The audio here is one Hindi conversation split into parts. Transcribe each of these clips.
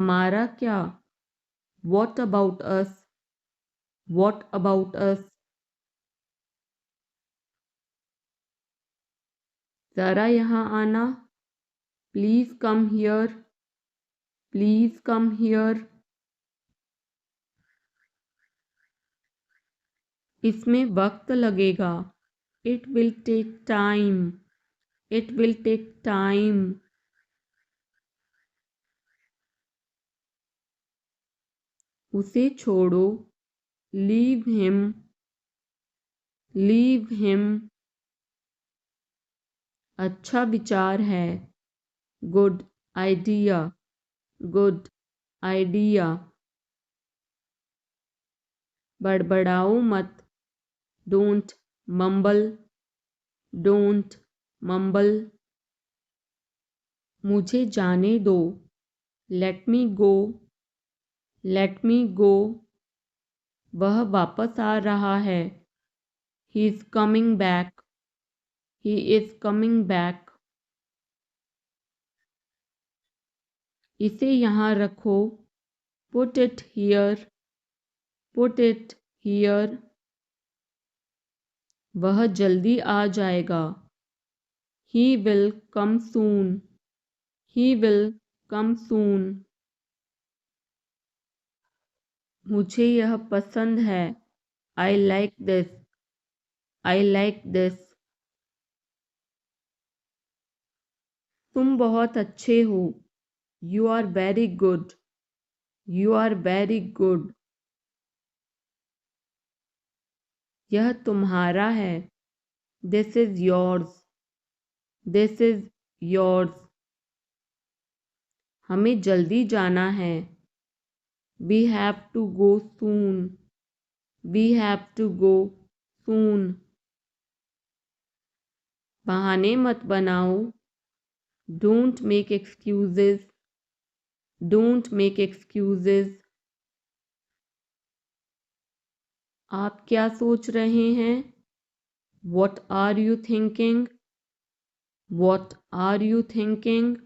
हमारा क्या? What about us? What about us? ज़रा यहाँ आना। Please come here. Please come here. इसमें वक्त लगेगा। It will take time. It will take time. उसे छोड़ो। Leave him. Leave him. अच्छा विचार है। Good idea. Good idea. बड़बड़ाओ मत। Don't mumble. Don't mumble. मुझे जाने दो। Let me go. Let me go. वह वापस आ रहा है। He is coming back. He is coming back. इसे यहाँ रखो। Put it here. Put it here. वह जल्दी आ जाएगा। He will come soon. He will come soon. मुझे यह पसंद है। I like this. I like this. तुम बहुत अच्छे हो। You are very good. You are very good. यह तुम्हारा है। This is yours. This is yours. हमें जल्दी जाना है। We have to go soon. We have to go soon. बहाने मत बनाओ। Don't make excuses. Don't make excuses. आप क्या सोच रहे हैं? What are you thinking? What are you thinking?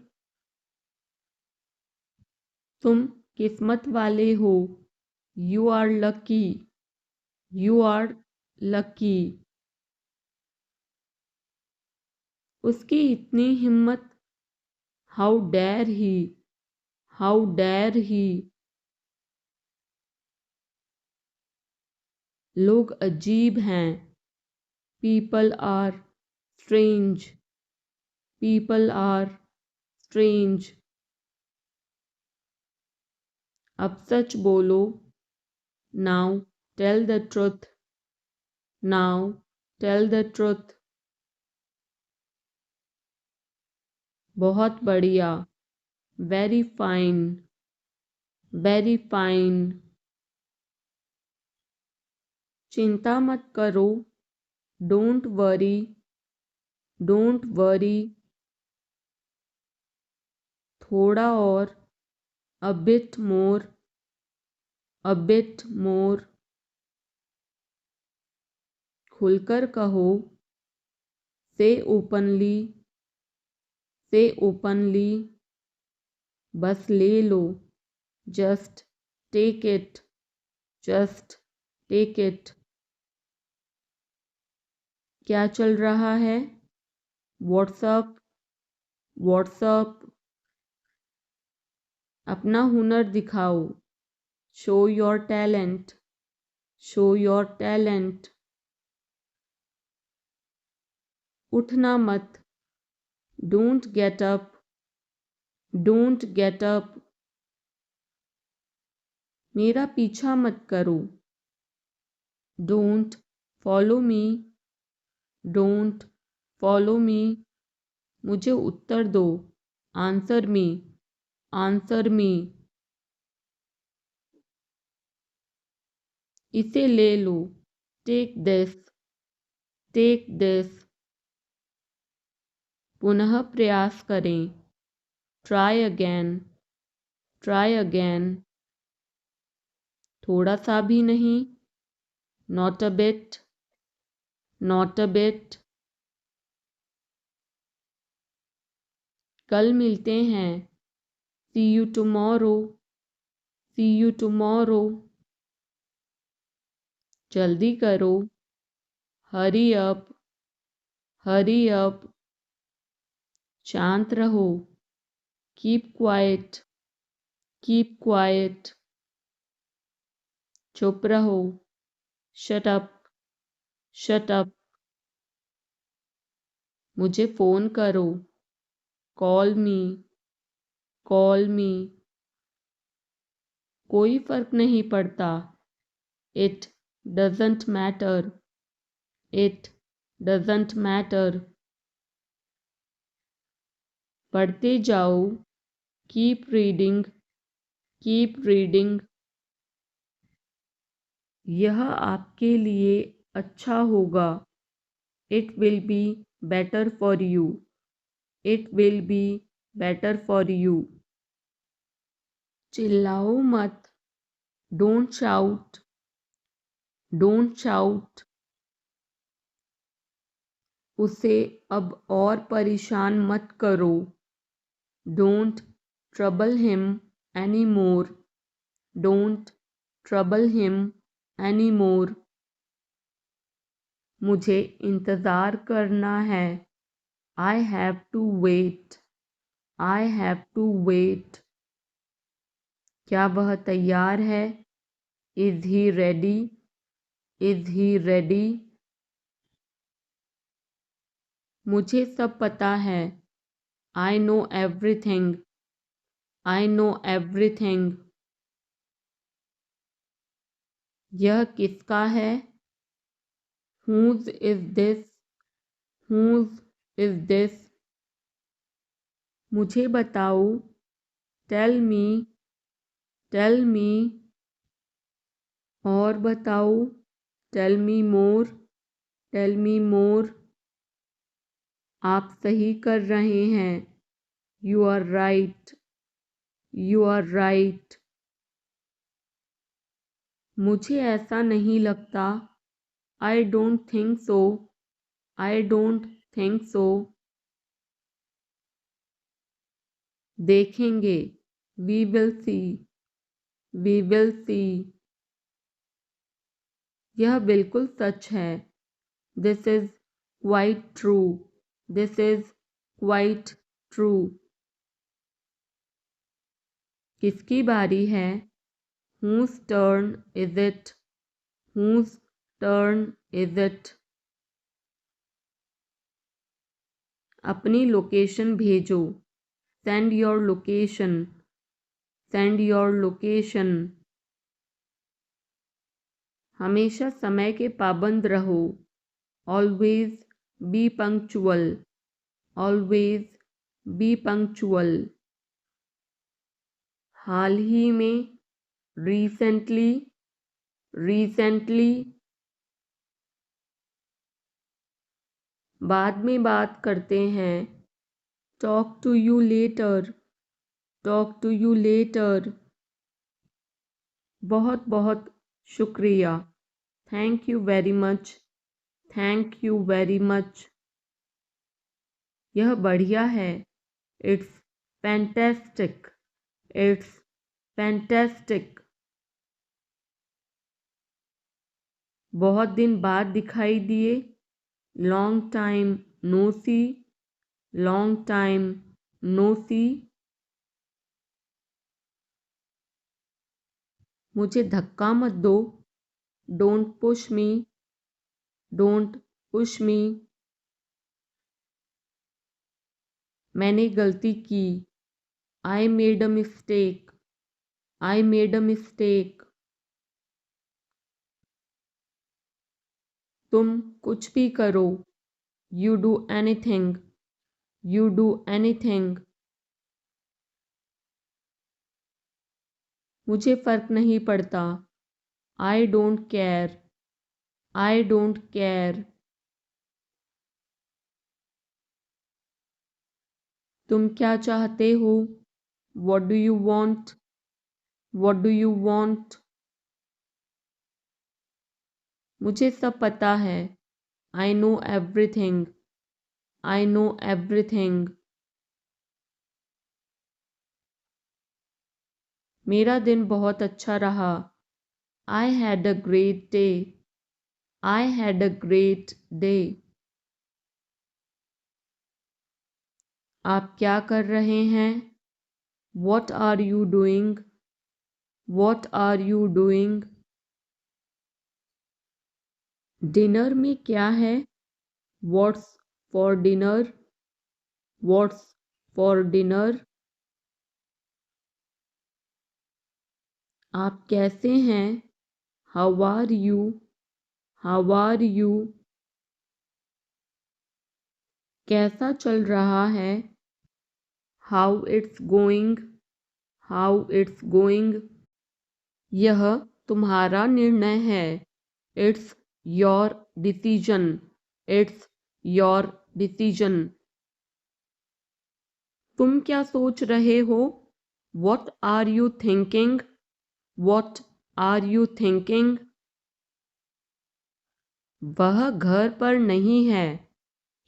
तुम किस्मत वाले हो। You are lucky. You are lucky. उसकी इतनी हिम्मत। How dare he? How dare he? लोग अजीब हैं। People are strange. People are strange. अब सच बोलो। Now tell the truth. Now tell the truth. बहुत बढ़िया। Very fine. Very fine. चिंता मत करो। Don't worry. Don't worry. थोड़ा और। A bit more. A bit more. खुलकर कहो। Say openly. Say openly. बस ले लो। Just take it. Just take it. क्या चल रहा है? What's up? What's up? अपना हुनर दिखाओ। Show your talent. Show your talent. उठना मत। Don't get up. Don't get up. मेरा पीछा मत करो। Don't follow me. Don't follow me. मुझे उत्तर दो। Answer me. Answer me. इसे ले लो। Take this. Take this. पुनः प्रयास करें। Try again. Try again. थोड़ा सा भी नहीं। Not a bit. Not a bit. कल मिलते हैं। See you tomorrow. See you tomorrow. जल्दी करो. Hurry up. Hurry up. शांत रहो. Keep quiet. Keep quiet. चुप रहो. Shut up. Shut up. मुझे फ़ोन करो. Call me. Call me. कोई फ़र्क नहीं पड़ता. It doesn't matter. It doesn't matter. पढ़ते जाओ. Keep reading. Keep reading. यह आपके लिए अच्छा होगा. It will be better for you. It will be better for you. चिल्लाओ मत. Don't shout. Don't shout. उसे अब और परेशान मत करो. Don't trouble him anymore. Don't trouble him anymore. मुझे इंतज़ार करना है. I have to wait. I have to wait. क्या वह तैयार है? Is he ready? Is he ready? मुझे सब पता है. I know everything. I know everything. यह किसका है? Whose is this? Whose is this? मुझे बताओ. Tell me. Tell me. और बताओ. Tell me more. Tell me more. आप सही कर रहे हैं. You are right. You are right. मुझे ऐसा नहीं लगता. I don't think so. I don't think so. देखेंगे. We will see. We will see. यह बिल्कुल सच है. This is quite true. This is quite true. किसकी बारी है? Whose turn is it? Whose turn is it? अपनी लोकेशन भेजो. Send your location. Send your location. हमेशा समय के पाबंद रहो. Always be punctual. Always be punctual. हाल ही में. Recently. Recently. बाद में बात करते हैं. Talk to you later. Talk to you later. बहुत बहुत शुक्रिया. Thank you very much. Thank you very much. यह बढ़िया है. It's fantastic. It's fantastic. बहुत दिन बाद दिखाई दिए. Long time no see. Long time no see. मुझे धक्का मत दो. Don't push me. Don't push me. मैंने गलती की. I made a mistake. I made a mistake. तुम कुछ भी करो. You do anything. You do anything. मुझे फ़र्क नहीं पड़ता. I don't care. I don't care. तुम क्या चाहते हो? What do you want? What do you want? मुझे सब पता है. I know everything. I know everything. मेरा दिन बहुत अच्छा रहा। I had a great day. I had a great day. आप क्या कर रहे हैं? What are you doing? What are you doing? Dinner में क्या है? What's for dinner? What's for dinner? आप कैसे हैं? How are you? How are you? कैसा चल रहा है? How it's going? How it's going? यह तुम्हारा निर्णय है। It's your decision. It's your decision. तुम क्या सोच रहे हो? What are you thinking? What are you thinking? वह घर पर नहीं है।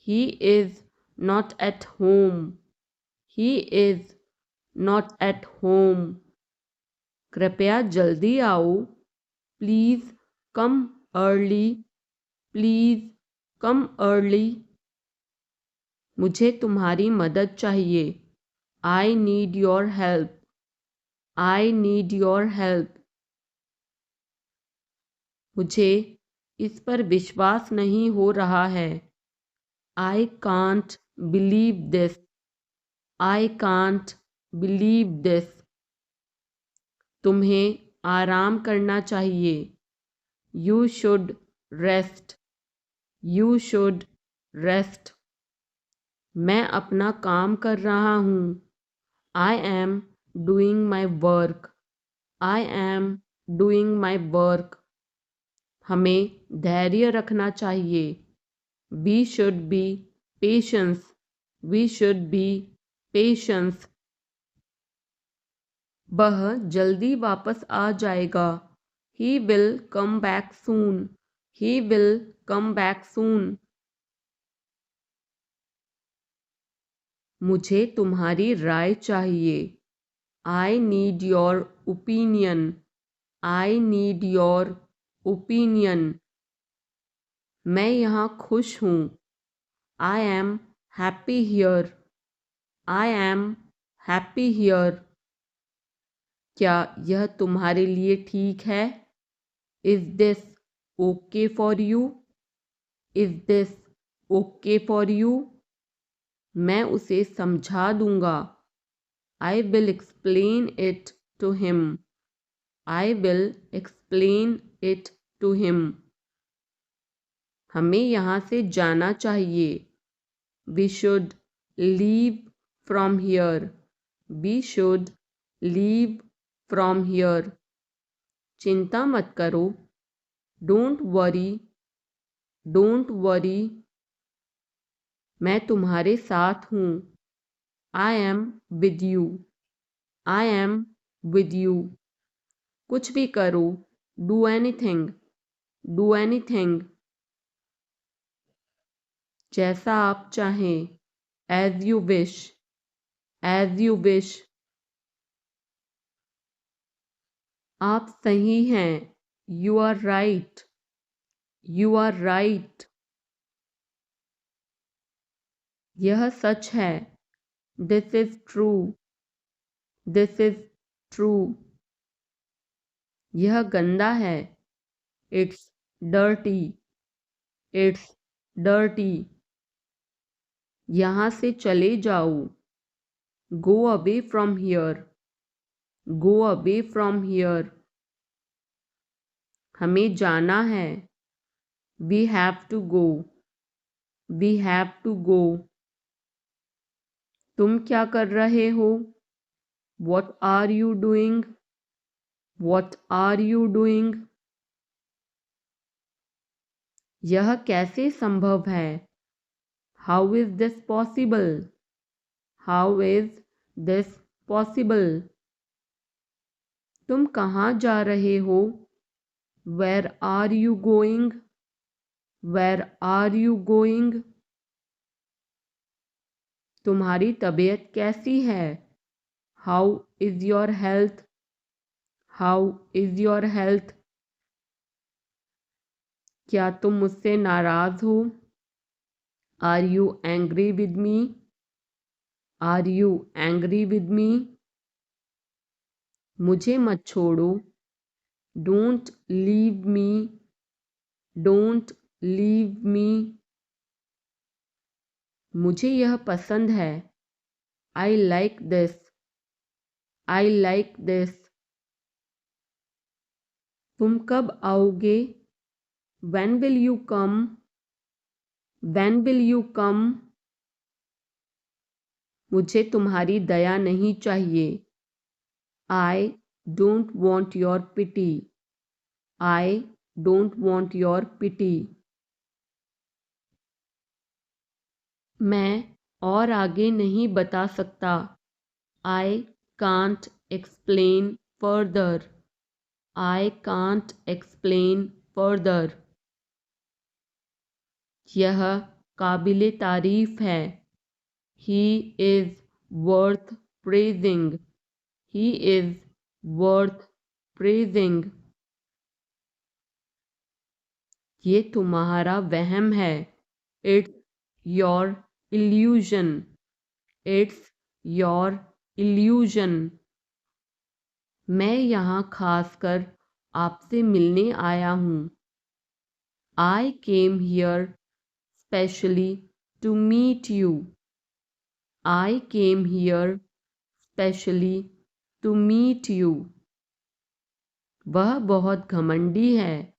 He is not at home. He is not at home. कृपया जल्दी आओ। Please come early. Please come early. मुझे तुम्हारी मदद चाहिए। I need your help. I need your help. मुझे इस पर विश्वास नहीं हो रहा है। I can't believe this. I can't believe this. तुम्हें आराम करना चाहिए। You should rest. You should rest. मैं अपना काम कर रहा हूँ। I am doing my work. I am doing my work. हमें धैर्य रखना चाहिए। We should be patience. We should be patience. वह जल्दी वापस आ जाएगा। He will come back soon. He will come back soon. मुझे तुम्हारी राय चाहिए। I need your opinion. I need your opinion. मैं यहाँ खुश हूँ। I am happy here. I am happy here. क्या यह तुम्हारे लिए ठीक है? Is this okay for you? Is this okay for you? मैं उसे समझा दूंगा। I will explain it to him. I will explain it to him. हमें यहाँ से जाना चाहिए। We should leave from here. We should leave from here. चिंता मत करो। Don't worry. Don't worry. मैं तुम्हारे साथ हूँ। I am with you. I am with you. कुछ भी करो। Do anything. Do anything. जैसा आप चाहें। As you wish. As you wish. आप सही हैं। You are right. You are right. यह सच है। This is true. This is true. यह गंदा है। It's dirty. It's dirty. यहाँ से चले जाओ। Go away from here. Go away from here. हमें जाना है। We have to go. We have to go. तुम क्या कर रहे हो? What are you doing? What are you doing? यह कैसे संभव है? How is this possible? How is this possible? तुम कहाँ जा रहे हो? Where are you going? Where are you going? तुम्हारी तबीयत कैसी है? How is your health? How is your health? क्या तुम मुझसे नाराज़ हो? Are you angry with me? Are you angry with me? मुझे मत छोड़ो। Don't leave me. Don't leave me. मुझे यह पसंद है। I like this. I like this. तुम कब आओगे? When will you come? When will you come? मुझे तुम्हारी दया नहीं चाहिए। I don't want your pity. I don't want your pity. मैं और आगे नहीं बता सकता। I can't explain further. I can't explain further. यह काबिले तारीफ है। He is worth praising. He is worth praising. ये तुम्हारा वहम है। It's your illusion. It's your illusion. मैं यहाँ खासकर आपसे मिलने आया हूँ। I came here specially to meet you. I came here specially to meet you. वह बहुत घमंडी है।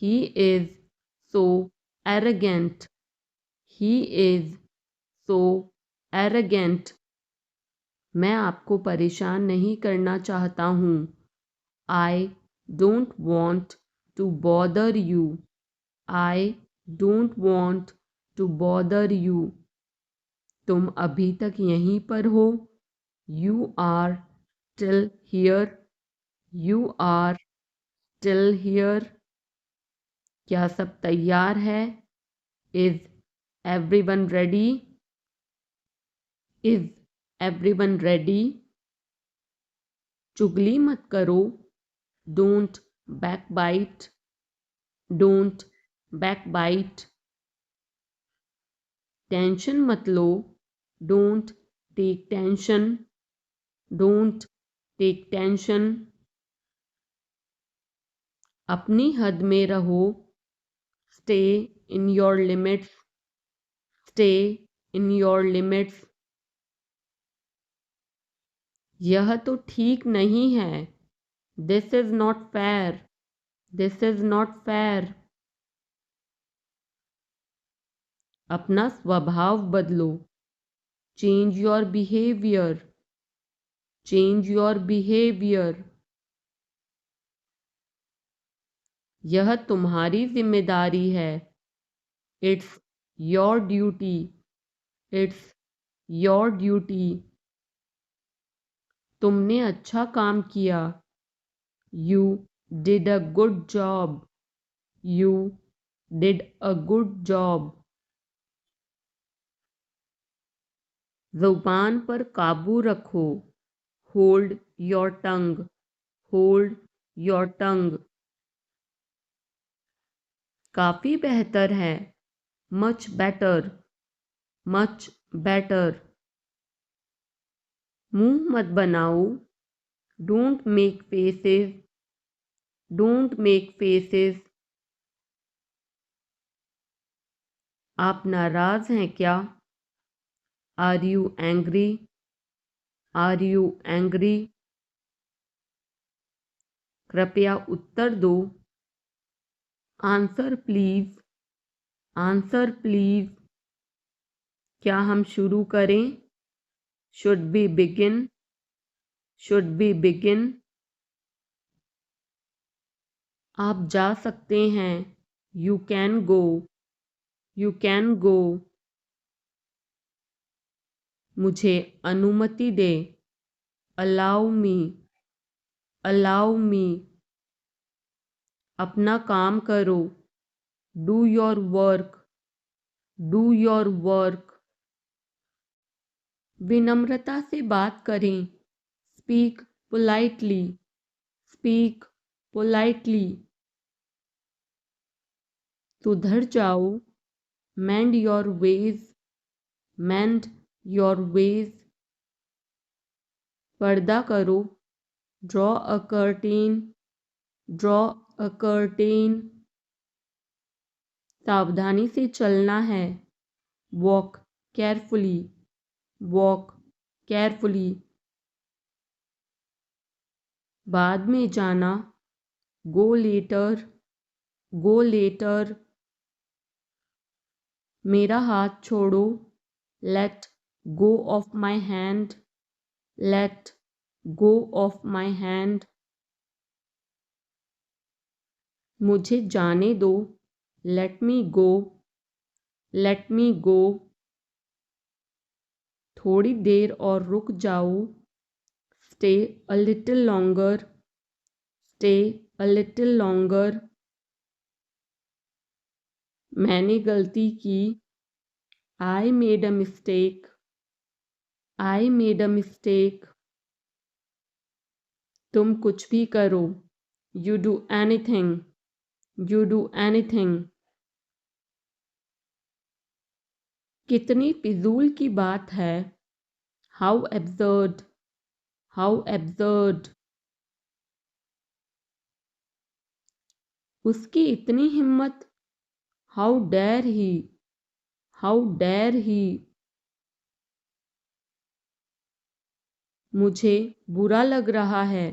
He is so arrogant. He is so arrogant. मैं आपको परेशान नहीं करना चाहता हूँ। I don't want to bother you. I don't want to bother you. तुम अभी तक यहीं पर हो? You are still here. You are still here. क्या सब तैयार है? Is everyone ready? Is everyone ready? चुगली मत करो। Don't backbite. Don't backbite. Tension मत लो। Don't take tension. Don't take tension. अपनी हद में रहो। Stay in your limits. Stay in your limits. यह तो ठीक नहीं है। This is not fair. This is not fair. अपना स्वभाव बदलो। Change your behaviour. Change your behaviour. यह तुम्हारी जिम्मेदारी है। It's your duty. It's your duty. तुमने अच्छा काम किया। You did a good job. You did a good job. ज़ुबान पर काबू रखो। Hold your tongue. Hold your tongue. काफ़ी बेहतर है। Much better. Much better. मुंह मत बनाओ। Don't make faces. Don't make faces. आप नाराज़ हैं क्या? Are you angry? Are you angry? कृपया उत्तर दो। Answer please. Answer please. क्या हम शुरू करें? Should we begin? Should we begin? आप जा सकते हैं। You can go. You can go. मुझे अनुमति दे। Allow me. Allow me. अपना काम करो। Do your work. Do your work. विनम्रता से बात करें। Speak politely. Speak politely. सुधर जाओ, मेंड your ways, mend your ways. पर्दा करो, draw a curtain, draw a curtain. सावधानी से चलना है, वॉक केयरफुली, वॉक केयरफुली। बाद में जाना, गो लेटर, गो लेटर। मेरा हाथ छोड़ो, let go of my hand, let go of my hand. मुझे जाने दो, लेट मी गो, लेट मी गो। थोड़ी देर और रुक जाओ, stay a little longer, stay a little longer. मैंने गलती की, I made a mistake, I made a mistake. तुम कुछ भी करो, you do anything, you do anything. कितनी फिजूल की बात है, हाउ एब्सर्ड, हाउ एब्सर्ड। उसकी इतनी हिम्मत, how dare he, how dare he. मुझे बुरा लग रहा है,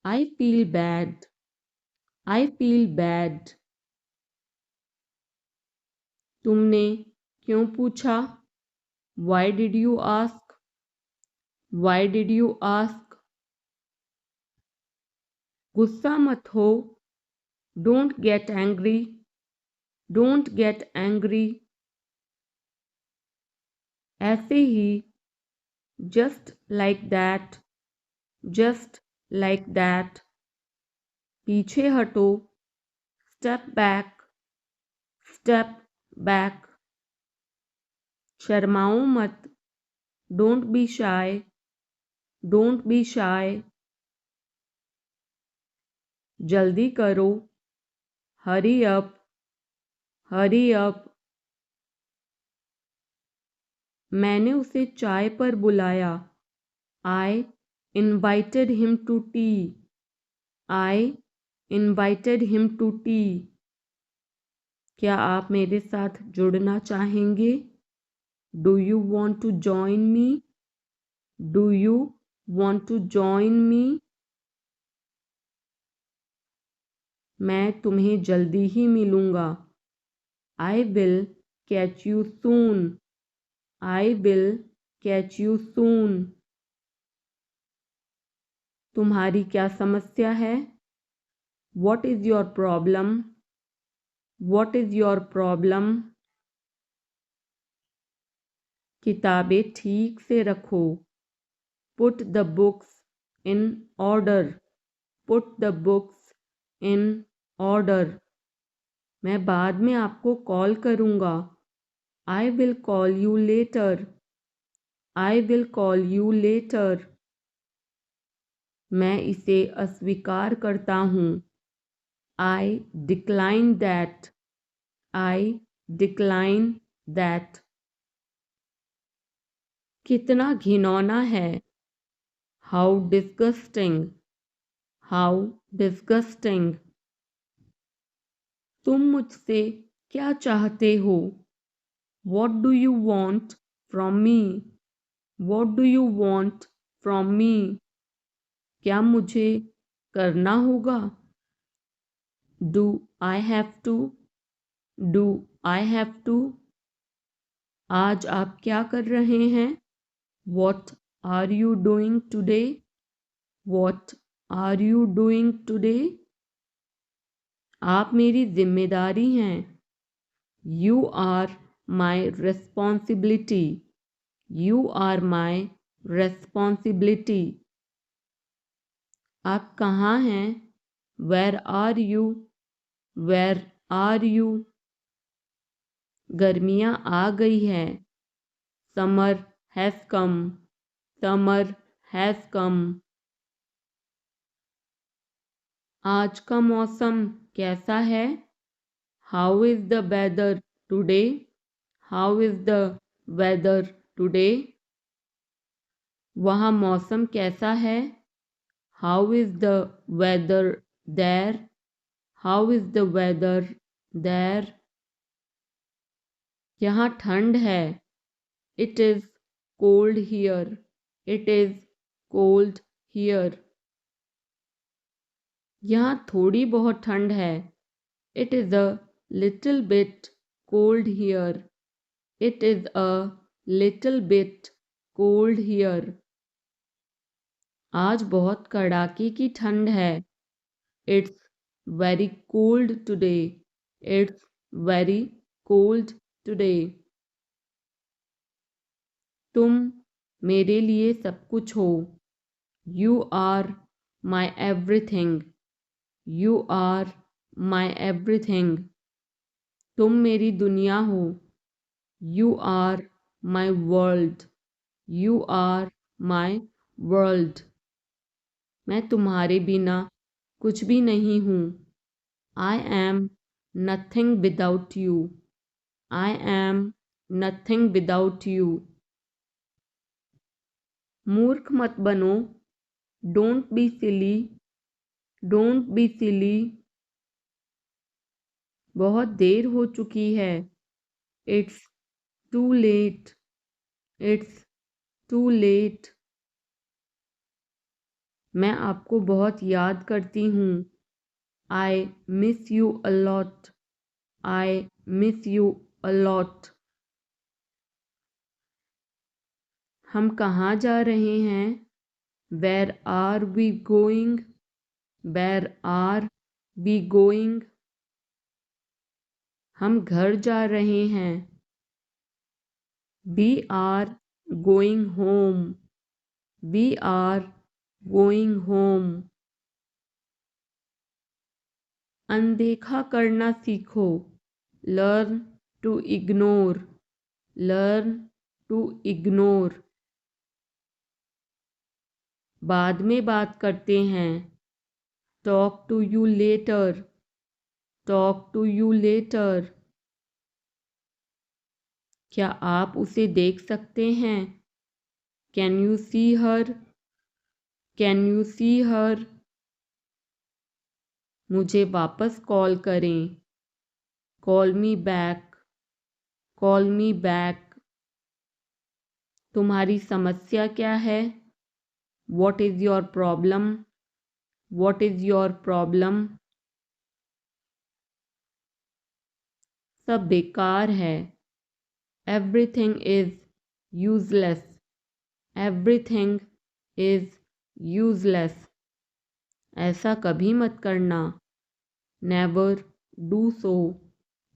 I feel bad, I feel bad. तुमने क्यों पूछा, why did you ask, why did you ask. गुस्सा मत हो, don't get angry, don't get angry. ऐसे ही, just like that, just like that. पीछे हटो, स्टेप बैक, स्टेप बैक। शर्माओ मत, don't be shy, don't be shy. जल्दी करो, हरी अप, हरी अप। मैंने उसे चाय पर बुलाया, I invited him to tea, I invited him to tea. क्या आप मेरे साथ जुड़ना चाहेंगे, do you want to join me, do you want to join me. मैं तुम्हें जल्दी ही मिलूँगा, I will catch you soon, I will catch you soon. तुम्हारी क्या समस्या है, what is your problem, what is your problem. किताबें ठीक से रखो, put the books in order, put the books in order. मैं बाद में आपको कॉल करूँगा, I will call you later, I will call you later. मैं इसे अस्वीकार करता हूँ, आई decline that, I decline that. कितना घिनौना है, हाउ डिस्गस्टिंग, हाउ डिस्गस्टिंग। तुम मुझसे क्या चाहते हो, what do you want from me, what do you want from me. क्या मुझे करना होगा, do I have to, do I have to. आज आप क्या कर रहे हैं, what are you doing today, what are you doing today. आप मेरी जिम्मेदारी हैं, you are my responsibility, you are my responsibility. आप कहाँ हैं, where are you, where are you. गर्मियाँ आ गई हैं, summer has come, summer has come. आज का मौसम कैसा है? How is the weather today? How is the weather today? वहाँ मौसम कैसा है? How is the weather there? How is the weather there? यहाँ ठंड है। It is cold here. It is cold here. यहाँ थोड़ी बहुत ठंड है। It is a little bit cold here. It is a little bit cold here. आज बहुत कड़ाके की ठंड है। It's very cold today. It's very cold today. तुम मेरे लिए सब कुछ हो। You are my everything. You are my everything. तुम मेरी दुनिया हो। You are my world. You are my world. मैं तुम्हारे बिना कुछ भी नहीं हूँ। I am nothing without you. I am nothing without you. मूर्ख मत बनो। Don't be silly. Don't be silly. बहुत देर हो चुकी है। It's too late. It's too late. मैं आपको बहुत याद करती हूँ। I miss you a lot. I miss you a lot. हम कहाँ जा रहे हैं? Where are we going? Where are we going? हम घर जा रहे हैं। We are going home. We are going home. अनदेखा करना सीखो। Learn to ignore. Learn to ignore. बाद में बात करते हैं। Talk to you later. Talk to you later. क्या आप उसे देख सकते हैं? Can you see her? Can you see her? मुझे वापस कॉल करें। Call me back. Call me back. तुम्हारी समस्या क्या है? What is your problem? What is your problem? सब बेकार है। Everything is useless. Everything is useless. ऐसा कभी मत करना। Never do so.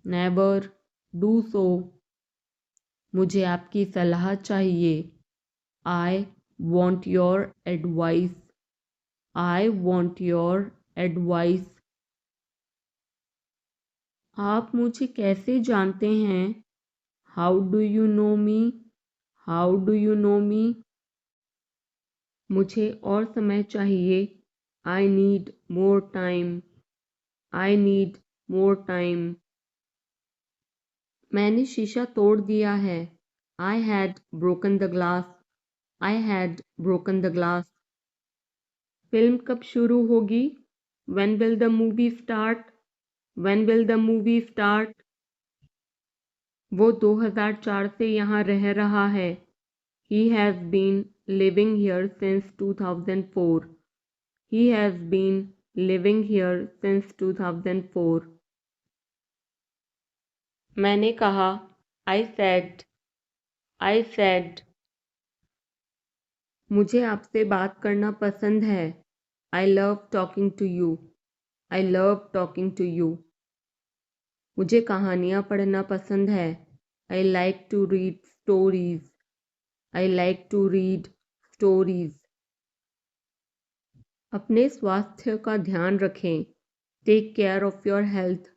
Never do so. मुझे आपकी सलाह चाहिए। I want your advice. I want your advice. आप मुझे कैसे जानते हैं? How do you know me? How do you know me? मुझे और समय चाहिए। I need more time. I need more time. मैंने शीशा तोड़ दिया है। I had broken the glass. I had broken the glass. Film कब शुरू होगी? When will the movie start? When will the movie start? वो 2004 से यहाँ रह रहा है। He has been living here since 2004। He has been living here since 2004। मैंने कहा। I said. I said. मुझे आपसे बात करना पसंद है। I love talking to you. I love talking to you. मुझे कहानियाँ पढ़ना पसंद है। I like to read stories. I like to read stories. अपने स्वास्थ्य का ध्यान रखें। Take care of your health.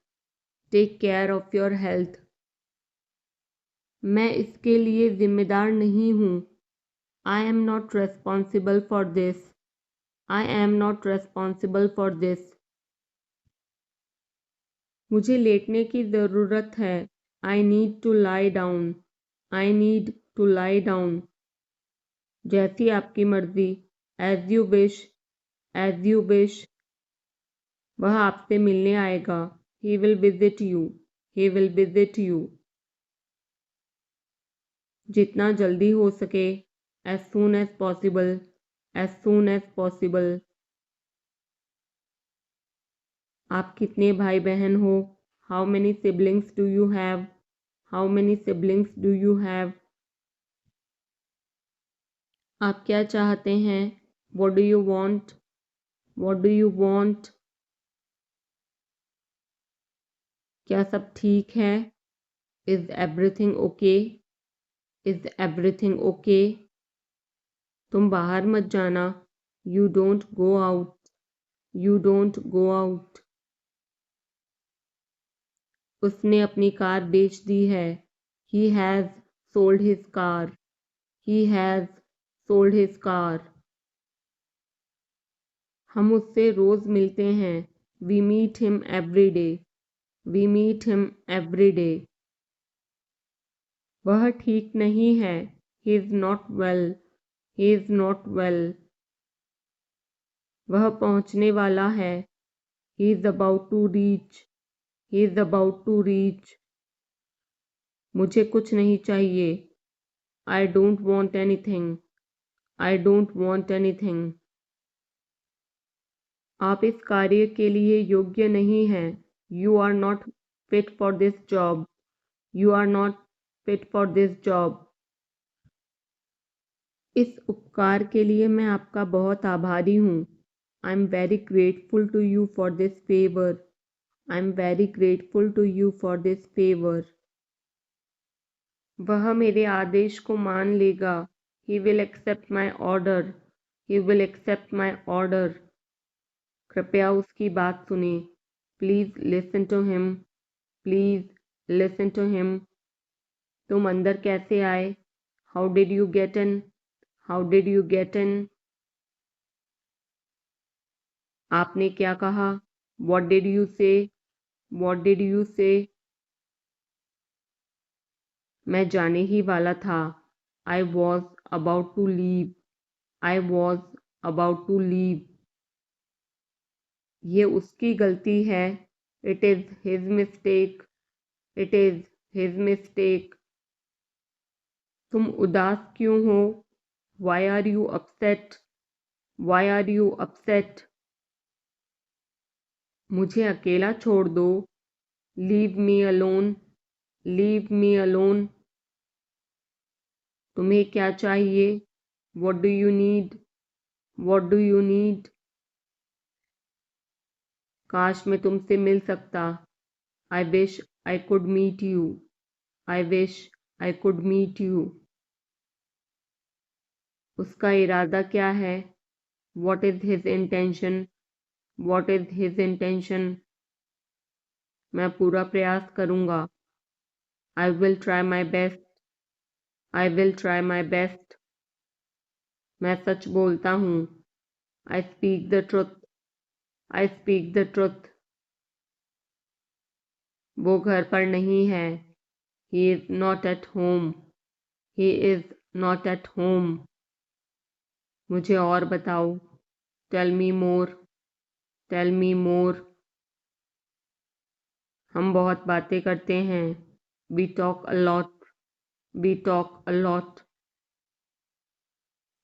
Take care of your health. मैं इसके लिए जिम्मेदार नहीं हूँ। I am not responsible for this. I am not responsible for this. मुझे लेटने की ज़रूरत है। I need to lie down. I need to lie down. जैसी आपकी मर्जी। As you wish. As you wish. वह आपसे मिलने आएगा। He will visit you. He will visit you. जितना जल्दी हो सके। As soon as possible. As soon as possible. आप कितने भाई बहन हो? How many siblings do you have? How many siblings do you have? आप क्या चाहते हैं? What do you want? What do you want? क्या सब ठीक है? Is everything okay? Is everything okay? तुम बाहर मत जाना। You don't go out. You don't go out. उसने अपनी कार बेच दी है। He has sold his car. He has sold his car. हम उससे रोज़ मिलते हैं। We meet him every day. We meet him every day. वह ठीक नहीं है। He is not well. He is not well. वह पहुंचने वाला है। He is about to reach. He is about to reach. मुझे कुछ नहीं चाहिए। I don't want anything. I don't want anything. आप इस कार्य के लिए योग्य नहीं हैं। You are not fit for this job. You are not fit for this job. इस उपकार के लिए मैं आपका बहुत आभारी हूँ। I am very grateful to you for this favour. I am very grateful to you for this favour. वह मेरे आदेश को मान लेगा। He will accept my order. He will accept my order. कृपया उसकी बात सुने। Please listen to him. Please listen to him. तुम अंदर कैसे आए? How did you get in? How did you get in? आपने क्या कहा? What did you say? What did you say? मैं जाने ही वाला था। I was about to leave. I was about to leave. ये उसकी गलती है। It is his mistake. It is his mistake. तुम उदास क्यों हो? Why are you upset? Why are you upset? मुझे अकेला छोड़ दो। Leave me alone. Leave me alone. तुम्हें क्या चाहिए? What do you need? What do you need? काश मैं तुमसे मिल सकता। I wish I could meet you. I wish I could meet you. उसका इरादा क्या है? What is his intention? What is his intention? मैं पूरा प्रयास करूँगा। I will try my best. I will try my best. मैं सच बोलता हूँ। I speak the truth. I speak the truth. वो घर पर नहीं है। He is not at home. He is not at home. मुझे और बताओ। Tell me more. Tell me more. हम बहुत बातें करते हैं। We talk a lot. We talk a lot.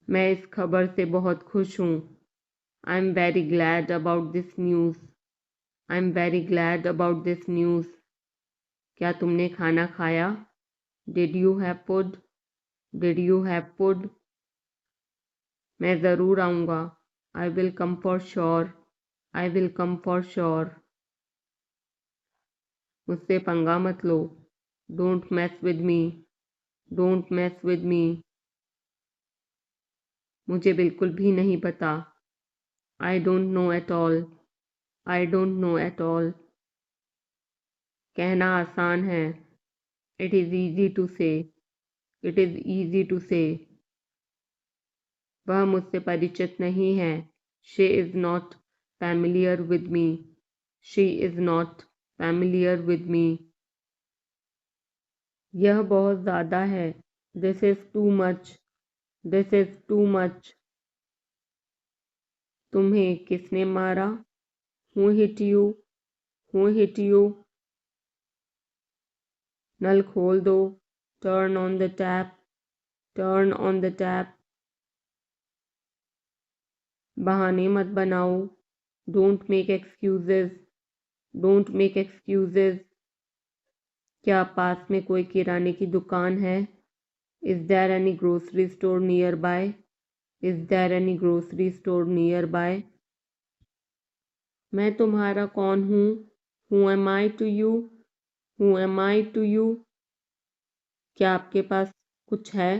मैं इस खबर से बहुत खुश हूँ। I am very glad about this news. I am very glad about this news. क्या तुमने खाना खाया? Did you have food? Did you have food? मैं ज़रूर आऊँगा। I will come for sure. I will come for sure. मुझसे पंगा मत लो। Don't mess with me. Don't mess with me. मुझे बिल्कुल भी नहीं पता। I don't know at all. I don't know at all. कहना आसान है। इट इज़ ईजी टू से। इट इज़ ईजी टू से। वह मुझसे परिचित नहीं है। She is not familiar with me. She is not familiar with me. यह बहुत ज़्यादा है. This is too much. This is too much. तुम्हें किसने मारा? Who hit you? Who hit you? नल खोल दो. Turn on the tap. Turn on the tap. बहाने मत बनाओ. Don't make excuses. Don't make excuses. क्या पास में कोई किराने की दुकान है? Is there any grocery store nearby? Is there any grocery store nearby? मैं तुम्हारा कौन हूँ? Who am I to you? Who am I to you? क्या आपके पास कुछ है?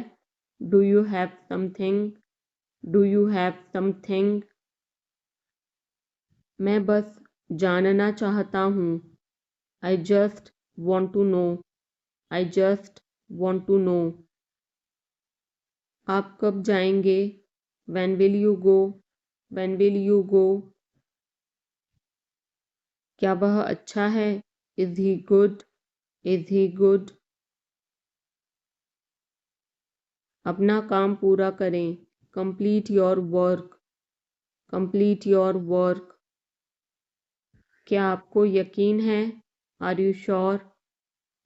Do you have something? Do you have something? मैं बस जानना चाहता हूँ. I just want to know. I just want to know. आप कब जाएंगे? When will you go? When will you go? क्या वह अच्छा है? Is he good? Is he good? अपना काम पूरा करें. Complete your work. Complete your work. क्या आपको यकीन है? Are you sure?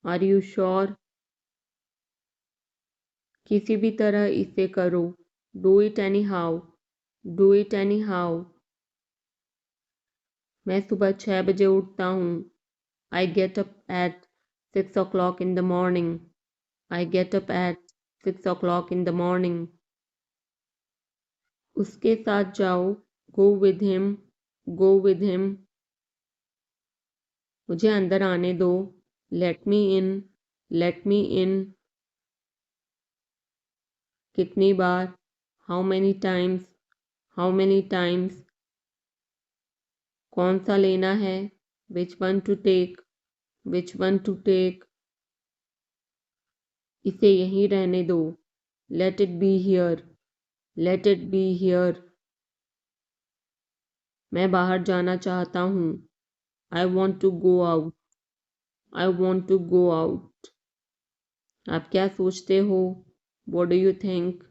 Are you sure? किसी भी तरह इसे करो. Do it anyhow. Do it anyhow. मैं सुबह 6 बजे उठता हूँ. I get up at 6 o'clock in the morning. I get up at 6 o'clock in the morning. उसके साथ जाओ. Go with him. Go with him. मुझे अंदर आने दो. Let me in. Let me in. कितनी बार? How many times? How many times? कौन सा लेना है? Which one to take? Which one to take? इसे यहीं रहने दो. Let it be here. Let it be here. मैं बाहर जाना चाहता हूँ. I want to go out. I want to go out. आप क्या सोचते हो? What do you think?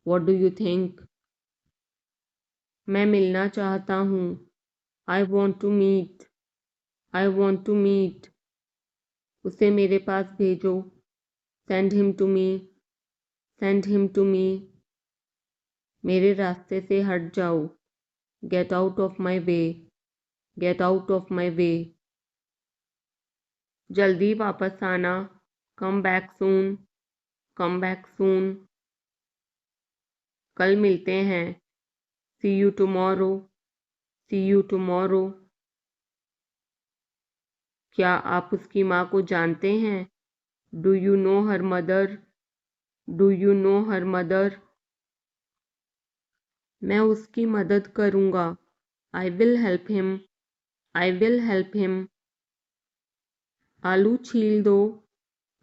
What do you think? मैं मिलना चाहता हूँ. I want to meet. I want to meet. उसे मेरे पास भेजो. Send him to me. Send him to me. मेरे रास्ते से हट जाओ. Get out of my way. Get out of my way. जल्दी वापस आना. Come back soon. Come back soon. कल मिलते हैं. See you tomorrow. See you tomorrow. क्या आप उसकी माँ को जानते हैं? Do you know her mother? Do you know her mother? मैं उसकी मदद करूँगा. I will help him. I will help him. आलू छील दो.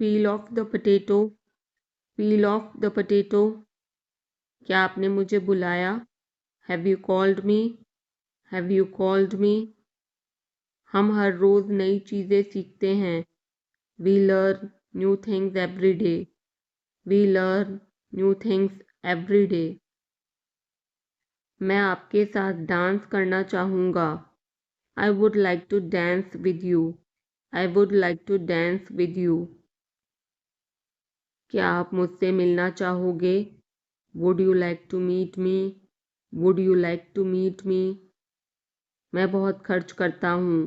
Peel off the potato. Peel off the potato. क्या आपने मुझे बुलाया? Have you called me? Have you called me? हम हर रोज़ नई चीज़ें सीखते हैं. We learn new things every day. We learn new things every day. मैं आपके साथ डांस करना चाहूँगा. I would like to dance with you. I would like to dance with you. क्या आप मुझसे मिलना चाहोगे? Would you like to meet me? Would you like to meet me? मैं बहुत खर्च करता हूँ.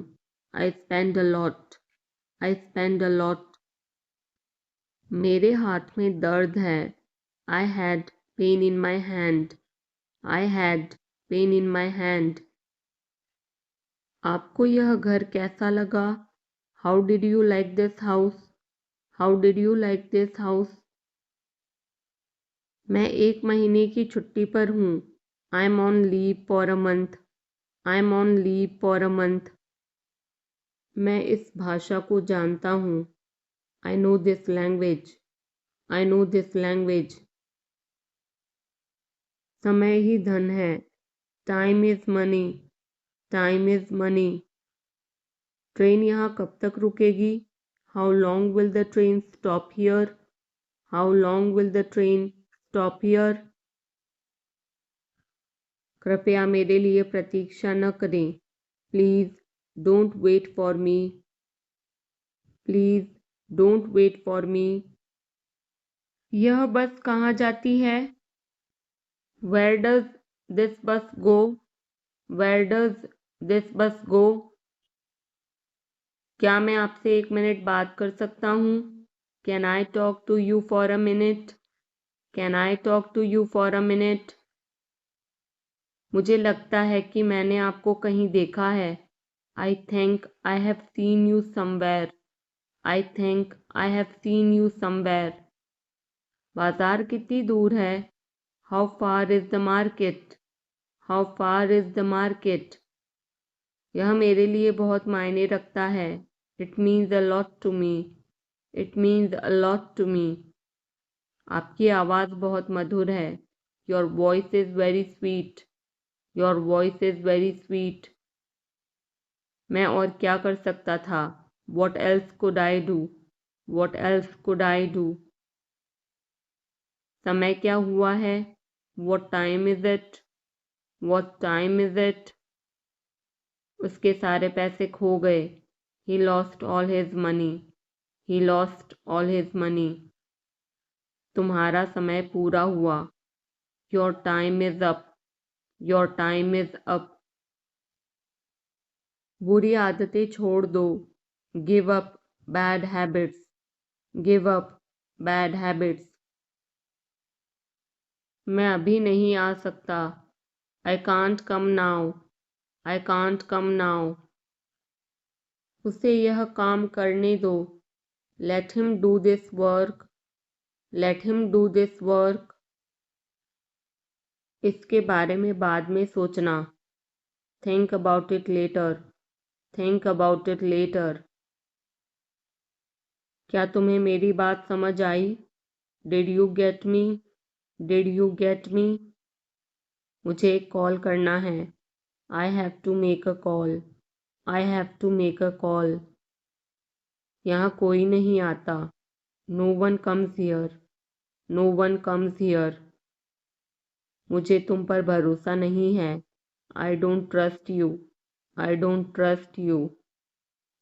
I spend a lot. I spend a lot. मेरे हाथ में दर्द है. I had pain in my hand. I had pain in my hand. आपको यह घर कैसा लगा? How did you like this house? How did you like this house? मैं 1 महीने की छुट्टी पर हूँ. I'm on leave for a month. I'm on leave for a month. मैं इस भाषा को जानता हूँ. I know this language. I know this language. समय ही धन है. Time is money. Time is money. Train यहाँ कब तक रुकेगी? How long will the train stop here? How long will the train stop here? कृपया मेरे लिए प्रतीक्षा न करें। Please don't wait for me. Please don't wait for me. यह बस कहाँ जाती है? वेयर डज दिस बस गो? वेयर डज दिस बस गो? क्या मैं आपसे 1 मिनट बात कर सकता हूँ? Can I talk to you for a minute? Can I talk to you for a minute? मुझे लगता है कि मैंने आपको कहीं देखा है। I think I have seen you somewhere. I think I have seen you somewhere. बाजार कितनी दूर है? How far is the market? How far is the market? यह मेरे लिए बहुत मायने रखता है। It means a lot to me. It means a lot to me. आपकी आवाज़ बहुत मधुर है। Your voice is very sweet. Your voice is very sweet. मैं और क्या कर सकता था? What else could I do? What else could I do? समय क्या हुआ है? What time is it? What time is it? उसके सारे पैसे खो गए। He lost all his money. He lost all his money. तुम्हारा समय पूरा हुआ। Your time is up. Your time is up. बुरी आदतें छोड़ दो। Give up bad habits. Give up bad habits. मैं अभी नहीं आ सकता। I can't come now. I can't come now. उसे यह काम करने दो। Let him do this work. Let him do this work. इसके बारे में बाद में सोचना। Think about it later. Think about it later. क्या तुम्हें मेरी बात समझ आई? Did you get me? Did you get me? मुझे एक कॉल करना है। I have to make a call. I have to make a call. यहाँ कोई नहीं आता। No one comes here. No one comes here. मुझे तुम पर भरोसा नहीं है। I don't trust you. I don't trust you.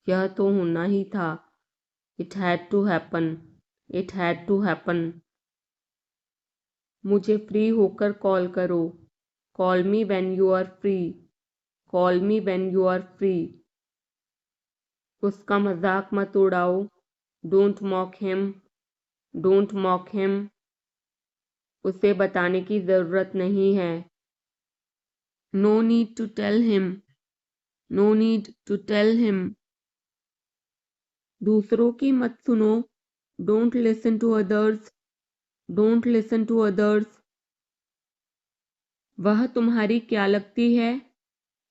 यह तो होना ही था। It had to happen. It had to happen. मुझे फ्री होकर कॉल करो। Call me when you are free. Call me when you are free. उसका मजाक मत उड़ाओ। Don't mock him. Don't mock him. उसे बताने की ज़रूरत नहीं है। No need to tell him. No need to tell him. दूसरों की मत सुनो। Don't listen to others. Don't listen to others. वह तुम्हारी क्या लगती है?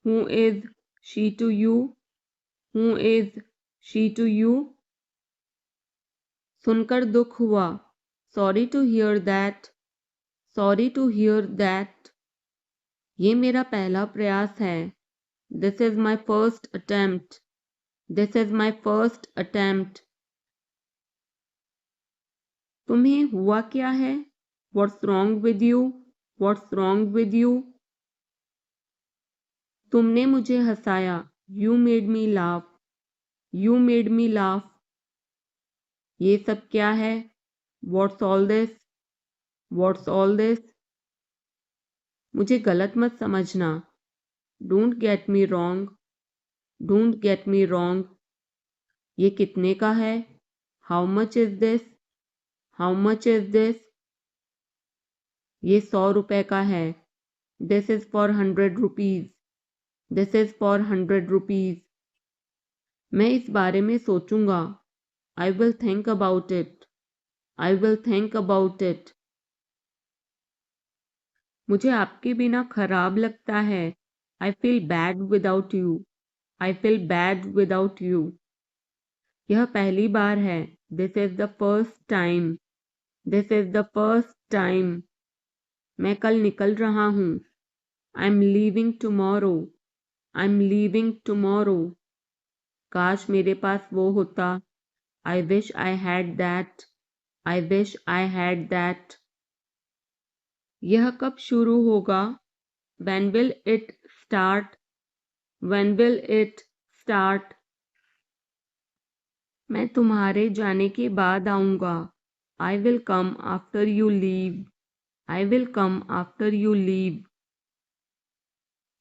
Who is she to you? Who is she to you? सुनकर दुख हुआ। Sorry to hear that. Sorry to hear that. ये मेरा पहला प्रयास है। This is my first attempt. This is my first attempt. तुम्हें हुआ क्या है? What's wrong with you? What's wrong with you? तुमने मुझे हंसाया। You made me laugh. You made me laugh. ये सब क्या है? What's all this? What's all this? मुझे गलत मत समझना। Don't get me wrong. Don't get me wrong. ये कितने का है? How much is this? How much is this? ये 100 रुपए का है। This is for 100 rupees. This is for 100 rupees. मैं इस बारे में सोचूंगा। I will think about it. I will think about it. मुझे आपके बिना खराब लगता है। I feel bad without you. I feel bad without you. यह पहली बार है। This is the first time. This is the first time. मैं कल निकल रहा हूँ। I am leaving tomorrow. I am leaving tomorrow. काश मेरे पास वो होता। आई wish I had that. I wish I had that. यह कब शुरू होगा? When will it start? When will it start? मैं तुम्हारे जाने के बाद आऊँगा। I will come after you leave. I will come after you leave.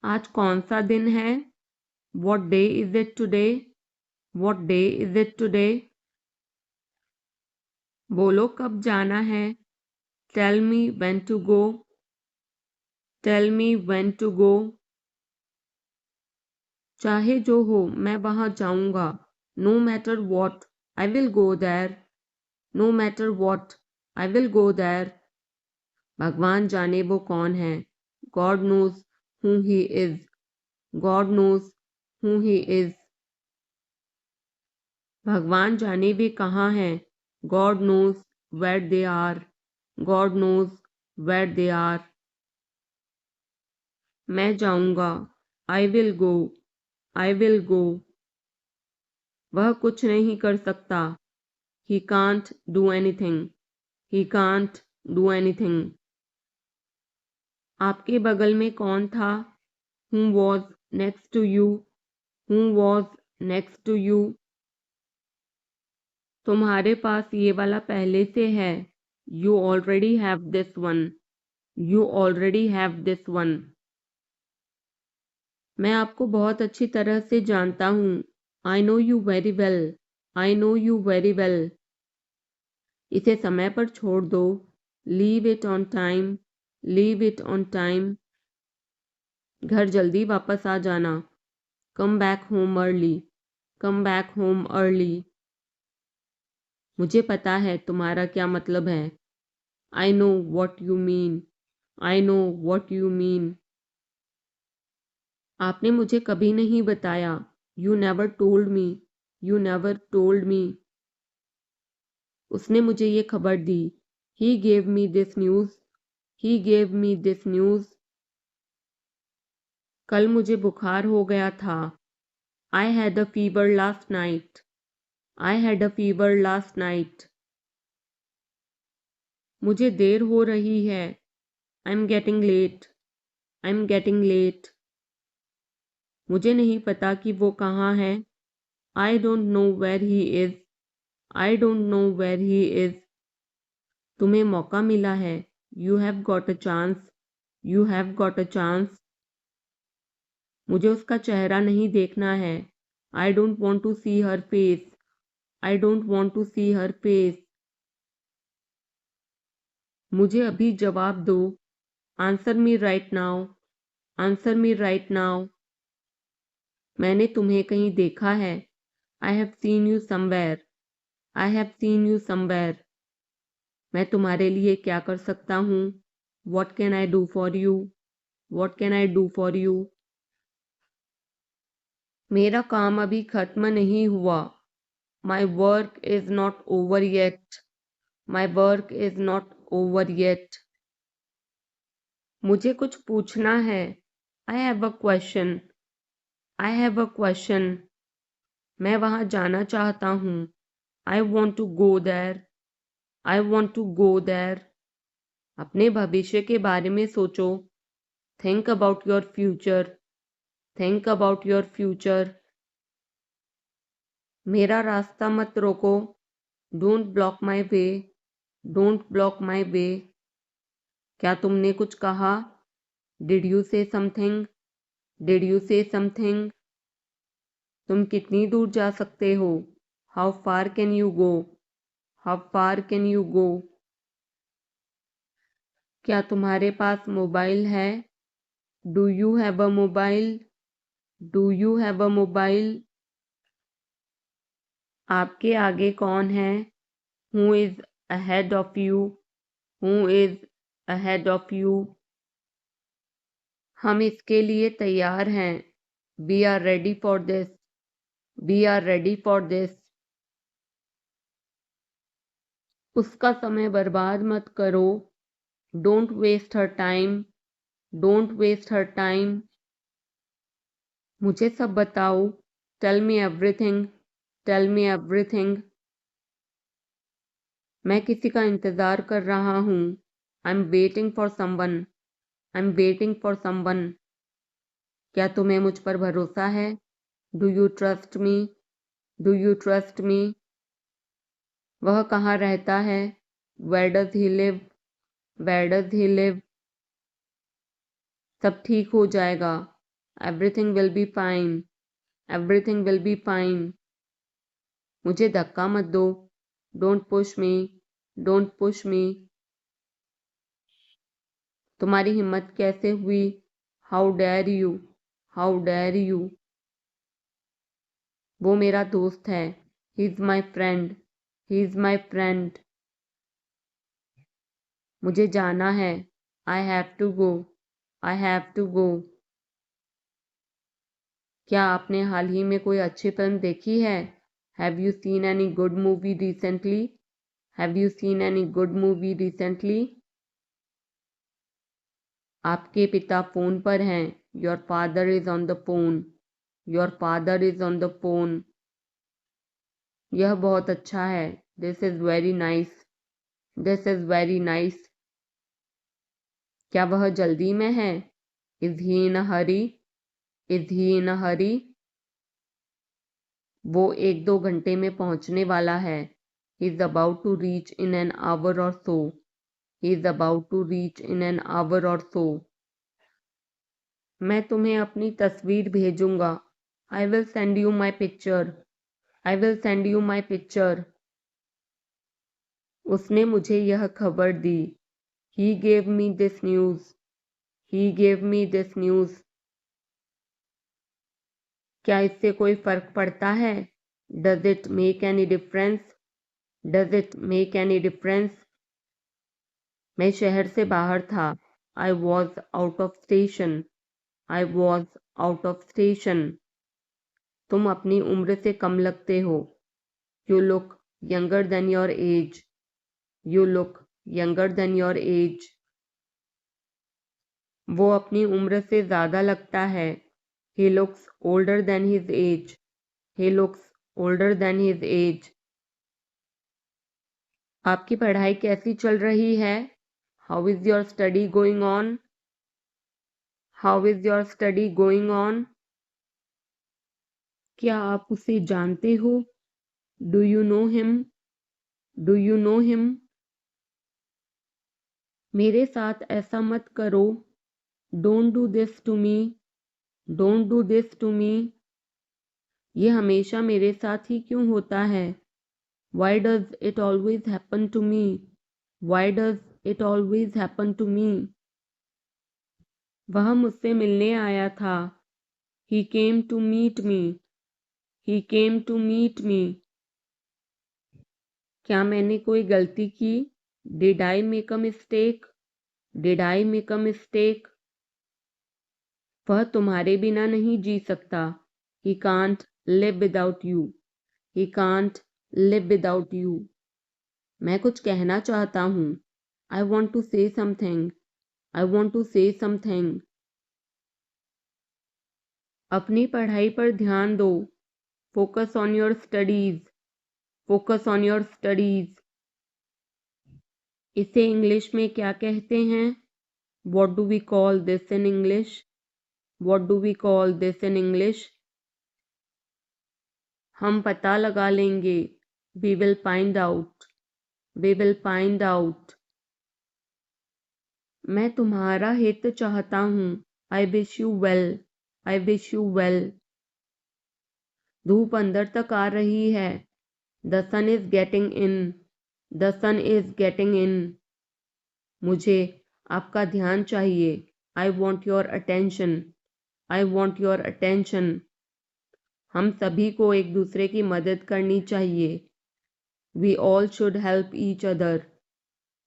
आज कौन सा दिन है? What day is it today? What day is it today? बोलो कब जाना है? Tell me when to go. Tell me when to go. चाहे जो हो मैं वहाँ जाऊँगा। No matter what, I will go there. No matter what, I will go there. भगवान जाने वो कौन है। God knows who he is. God knows who he is. भगवान जाने वे कहाँ हैं। God knows where they are. God knows where they are. मैं जाऊँगा। I will go. I will go. वह कुछ नहीं कर सकता। He can't do anything. He can't do anything. आपके बगल में कौन था? Who was next to you? Who was next to you? तुम्हारे पास ये वाला पहले से है। You already have this one. You already have this one. मैं आपको बहुत अच्छी तरह से जानता हूँ। I know you very well. I know you very well. इसे समय पर छोड़ दो। Leave it on time. Leave it on time. घर जल्दी वापस आ जाना। Come back home early. Come back home early. मुझे पता है तुम्हारा क्या मतलब है। I know what you mean. I know what you mean. आपने मुझे कभी नहीं बताया। You never told me. You never told me. उसने मुझे ये खबर दी। He gave me this news. He gave me this news. कल मुझे बुखार हो गया था। I had a fever last night. I had a fever last night. मुझे देर हो रही है। I'm getting late. I'm getting late. मुझे नहीं पता कि वो कहाँ है। I don't know where he is. I don't know where he is. तुम्हें मौका मिला है। You have got a chance. You have got a chance. मुझे उसका चेहरा नहीं देखना है। I don't want to see her face. I don't want to see her face. मुझे अभी जवाब दो। Answer me right now. Answer me right now. मैंने तुम्हें कहीं देखा है। I have seen you somewhere. I have seen you somewhere. मैं तुम्हारे लिए क्या कर सकता हूँ? What can I do for you? What can I do for you? मेरा काम अभी खत्म नहीं हुआ। My work is not over yet. My work is not over yet. मुझे कुछ पूछना है। I have a question. I have a question. मैं वहाँ जाना चाहता हूँ। I want to go there. I want to go there. अपने भविष्य के बारे में सोचो। Think about your future. Think about your future. मेरा रास्ता मत रोको। Don't block my way. Don't block my way. क्या तुमने कुछ कहा? Did you say something? Did you say something? तुम कितनी दूर जा सकते हो? How far can you go? How far can you go? क्या तुम्हारे पास मोबाइल है? Do you have a mobile? Do you have a mobile? आपके आगे कौन है? Who is ahead of you? Who is ahead of you? हम इसके लिए तैयार हैं। We are ready for this. We are ready for this. उसका समय बर्बाद मत करो। Don't waste her time. Don't waste her time. मुझे सब बताओ। Tell me everything, tell me everything. मैं किसी का इंतज़ार कर रहा हूँ। I am waiting for someone, I am waiting for someone. क्या तुम्हें मुझ पर भरोसा है? Do you trust me, do you trust me. वह कहाँ रहता है? Where does he live, where does he live. सब ठीक हो जाएगा। Everything will be fine, everything will be fine. मुझे धक्का मत दो। Don't push me, don't push me. तुम्हारी हिम्मत कैसे हुई? How dare you, how dare you. वो मेरा दोस्त है। He is my friend, he is my friend. मुझे जाना है। I have to go, I have to go. क्या आपने हाल ही में कोई अच्छी फिल्म देखी है? Have you seen any good movie recently, have you seen any good movie recently. आपके पिता फ़ोन पर हैं। Your father is on the phone, your father is on the phone. यह बहुत अच्छा है। This is very nice, this is very nice. क्या वह जल्दी में है? Is he in a hurry, is he in a hurry. वो 1-2 घंटे में पहुंचने वाला है। He is about to reach in an hour or so, he is about to reach in an hour or so. मैं तुम्हें अपनी तस्वीर भेजूंगा। I will send you my picture, I will send you my picture. उसने मुझे यह खबर दी। He gave me this news, he gave me this news. क्या इससे कोई फ़र्क पड़ता है? Does it make any difference, does it make any difference. मैं शहर से बाहर था। I was out of station, I was out of station. तुम अपनी उम्र से कम लगते हो। You look younger than your age, you look younger than your age. वो अपनी उम्र से ज़्यादा लगता है। He looks older than his age, he looks older than his age. आपकी पढ़ाई कैसी चल रही है? How is your study going on, how is your study going on. क्या आप उसे जानते हो? Do you know him, do you know him. मेरे साथ ऐसा मत करो। Don't do this to me, don't do this to me. ये हमेशा मेरे साथ ही क्यों होता है? Why does it always happen to me, why does it always happen to me. वह मुझसे मिलने आया था। He came to meet me, he came to meet me. क्या मैंने कोई गलती की? Did I make a mistake, did I make a mistake. वह तुम्हारे बिना नहीं जी सकता। He can't live without you, he can't live without you. मैं कुछ कहना चाहता हूँ। I want to say something, I want to say something. अपनी पढ़ाई पर ध्यान दो। Focus on your studies, focus on your studies. इसे इंग्लिश में क्या कहते हैं? What do we call this in English, what do we call this in English. हम पता लगा लेंगे। We will find out, we will find out. मैं तुम्हारा हित चाहता हूँ। I wish you well, I wish you well. धूप अंदर तक आ रही है। The sun is getting in, the sun is getting in. मुझे आपका ध्यान चाहिए। I want your attention, I want your attention. हम सभी को एक दूसरे की मदद करनी चाहिए। We all should help each other,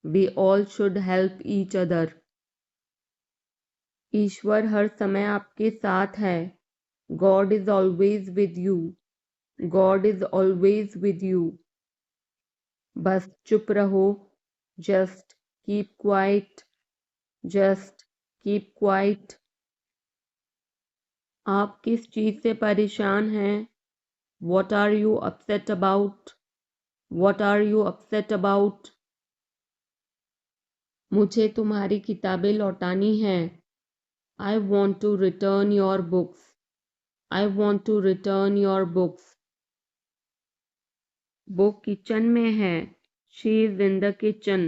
we all should help each other. ईश्वर हर समय आपके साथ है। God is always with you, God is always with you. बस चुप रहो। Just keep quiet, just keep quiet. आप किस चीज़ से परेशान हैं? What are you upset about? What are you upset about? मुझे तुम्हारी किताबें लौटानी हैं. I want to return your books. I want to return your books. वो किचन में है. She is in the kitchen.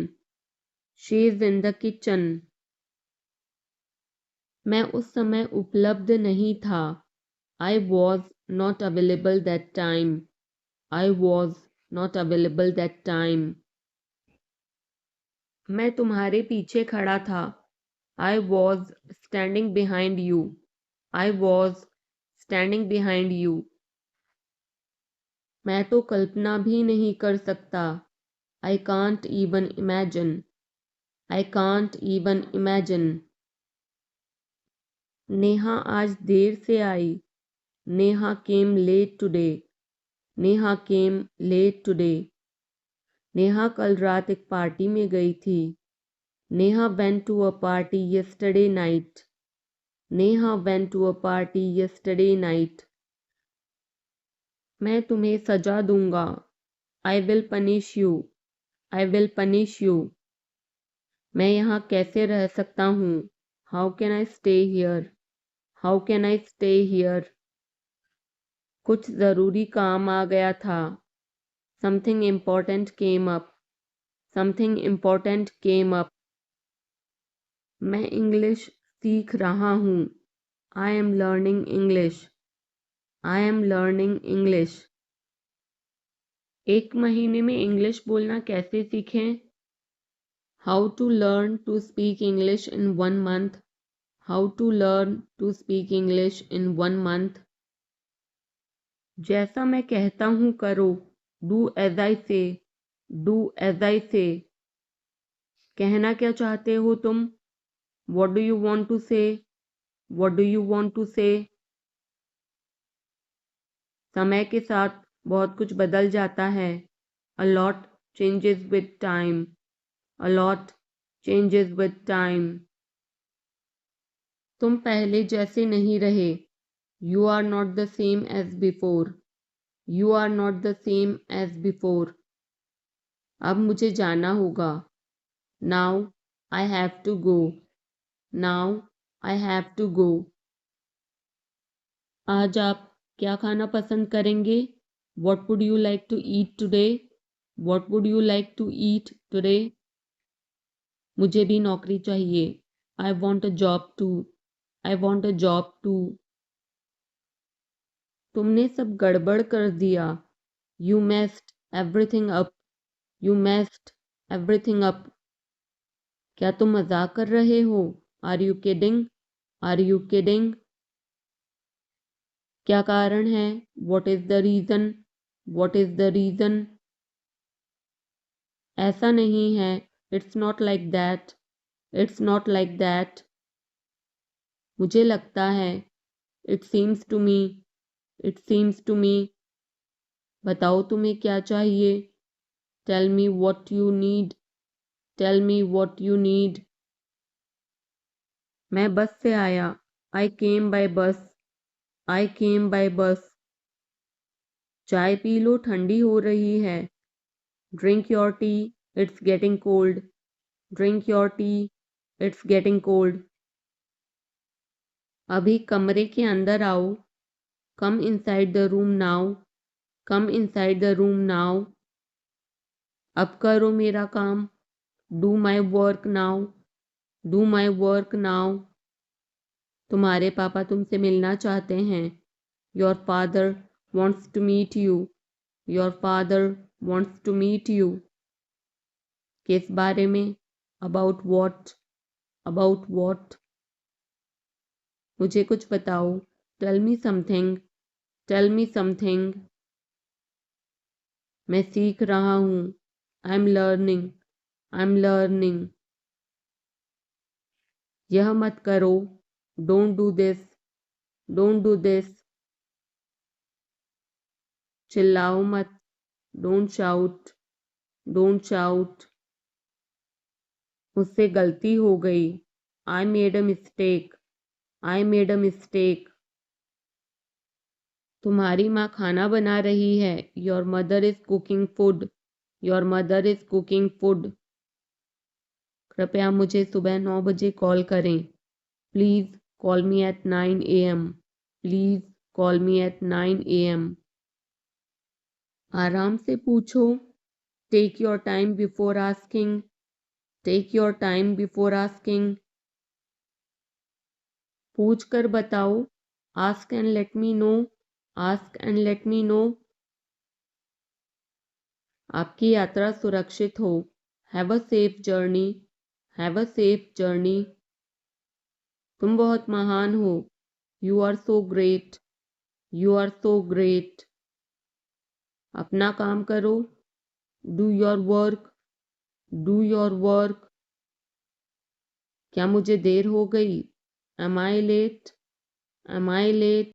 She is in the kitchen. मैं उस समय उपलब्ध नहीं था. I was not available that time. I was not available that time. मैं तुम्हारे पीछे खड़ा था. I was standing behind you. I was standing behind you. मैं तो कल्पना भी नहीं कर सकता. I can't even imagine. I can't even imagine. Neha आज देर से आई. Neha came late today. Neha came late today. Neha कल रात एक पार्टी में गई थी. Neha went to a party yesterday night. Neha went to a party yesterday night. मैं तुम्हें सजा दूंगा. I will punish you. I will punish you. मैं यहाँ कैसे रह सकता हूँ? How can I stay here? How can I stay here? कुछ ज़रूरी काम आ गया था. Something important came up. Something important came up. मैं इंग्लिश सीख रहा हूँ. I am learning English. I am learning English. एक महीने में इंग्लिश बोलना कैसे सीखें? How to learn to speak English in 1 month. How to learn to speak English in 1 month. जैसा मैं कहता हूँ करो. Do as I say. Do as I say. कहना क्या चाहते हो तुम? What do you want to say? What do you want to say? समय के साथ बहुत कुछ बदल जाता है. A lot changes with time. A lot changes with time. तुम पहले जैसे नहीं रहे. You are not the same as before. You are not the same as before. अब मुझे जाना होगा. Now I have to go. Now I have to go. आज आप क्या खाना पसंद करेंगे? What would you like to eat today? What would you like to eat today? मुझे भी नौकरी चाहिए. I want a job too. I want a job too. तुमने सब गड़बड़ कर दिया. You messed everything up. You messed everything up. क्या तुम मजाक कर रहे हो? Are you kidding? Are you kidding? क्या कारण है? What is the reason? What is the reason? ऐसा नहीं है. It's not like that. It's not like that. मुझे लगता है. It seems to me. It seems to me. बताओ तुम्हें क्या चाहिए? Tell me what you need. Tell me what you need. मैं बस से आया. I came by bus. I came by bus. चाय पी लो, ठंडी हो रही है. Drink your tea. It's getting cold. Drink your tea. It's getting cold. अभी कमरे के अंदर आओ. Come inside the room now. Come inside the room now. अब करो मेरा काम. Do my work now. Do my work now. तुम्हारे पापा तुमसे मिलना चाहते हैं. Your father wants to meet you. Your father wants to meet you. किस बारे में? About what? About what? मुझे कुछ बताओ. Tell me something. Tell me something. मैं सीख रहा हूँ. I'm learning. I'm learning. यह मत करो. Don't do this. Don't do this. चिल्लाओ मत. Don't shout. Don't shout. मुझसे गलती हो गई. I made a mistake. I made a mistake. तुम्हारी माँ खाना बना रही है। Your mother is cooking food. Your mother is cooking food. कृपया मुझे सुबह 9 बजे कॉल करें। Please call me at 9 AM। Please call me at 9 AM। आराम से पूछो। Take your time before asking. Take your time before asking. पूछ कर बताओ। Ask and let me know. Ask and let me know. आपकी यात्रा सुरक्षित हो। Have a safe journey. Have a safe journey. तुम बहुत महान हो। You are so great. You are so great. अपना काम करो। Do your work. Do your work. क्या मुझे देर हो गई? Am I late? Am I late?